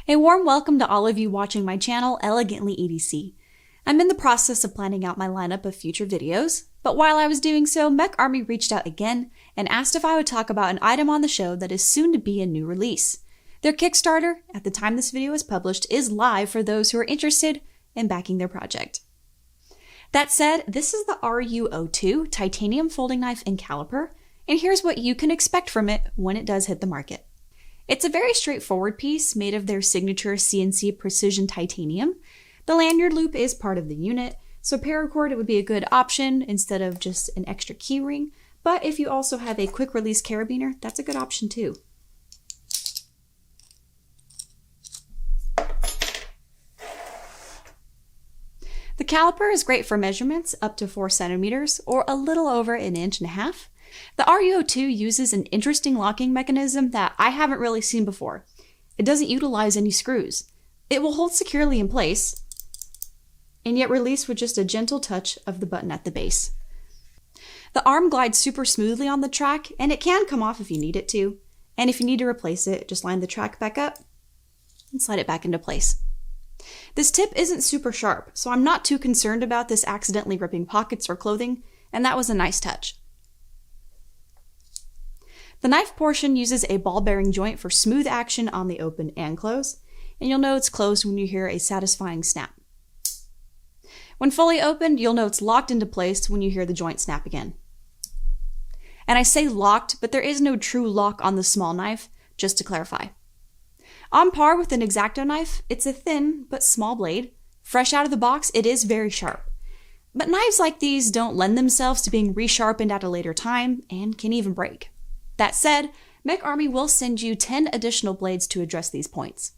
A warm welcome to all of you watching my channel, Elegantly EDC. I'm in the process of planning out my lineup of future videos, but while I was doing so, MecArmy reached out again and asked if I would talk about an item on the show that is soon to be a new release. Their Kickstarter, at the time this video is published, is live for those who are interested in backing their project. That said, this is the RU02 titanium folding knife in Caliper, and here's what you can expect from it when it does hit the market. It's a very straightforward piece made of their signature CNC precision titanium. The lanyard loop is part of the unit, so paracord it would be a good option instead of just an extra key ring, but if you also have a quick release carabiner, that's a good option too. The caliper is great for measurements up to 4 centimeters or a little over 1.5 inches. The RU02 uses an interesting locking mechanism that I haven't really seen before. It doesn't utilize any screws. It will hold securely in place and yet release with just a gentle touch of the button at the base. The arm glides super smoothly on the track, and it can come off if you need it to. And if you need to replace it, just line the track back up and slide it back into place. This tip isn't super sharp, so I'm not too concerned about this accidentally ripping pockets or clothing, and that was a nice touch. The knife portion uses a ball bearing joint for smooth action on the open and close, and you'll know it's closed when you hear a satisfying snap. When fully opened, you'll know it's locked into place when you hear the joint snap again. And I say locked, but there is no true lock on the small knife, just to clarify. On par with an X-Acto knife, it's a thin but small blade. Fresh out of the box, it is very sharp. But knives like these don't lend themselves to being resharpened at a later time and can even break. That said, MecArmy will send you 10 additional blades to address these points.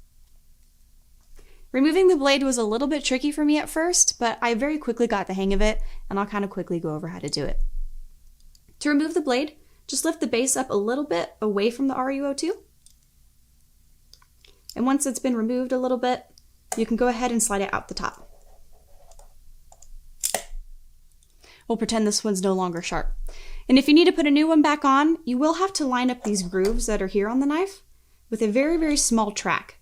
Removing the blade was a little bit tricky for me at first, but I very quickly got the hang of it, and I'll kind of quickly go over how to do it. To remove the blade, just lift the base up a little bit away from the RU02. And once it's been removed a little bit, you can go ahead and slide it out the top. We'll pretend this one's no longer sharp. And if you need to put a new one back on, you will have to line up these grooves that are here on the knife with a very, very small track.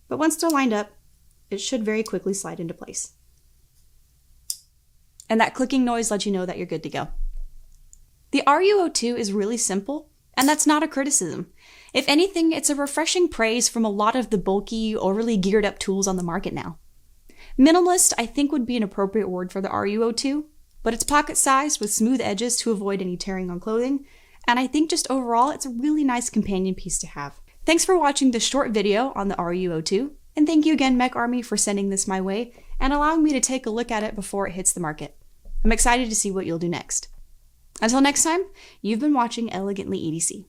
But once they're lined up, it should very quickly slide into place. And that clicking noise lets you know that you're good to go. The RU02 is really simple, and that's not a criticism. If anything, it's a refreshing praise from a lot of the bulky, overly geared up tools on the market now. Minimalist, I think, would be an appropriate word for the RU02, but it's pocket-sized with smooth edges to avoid any tearing on clothing, and I think just overall, it's a really nice companion piece to have. Thanks for watching this short video on the RU02, and thank you again, MecArmy, for sending this my way and allowing me to take a look at it before it hits the market. I'm excited to see what you'll do next. Until next time, you've been watching Elegantly EDC.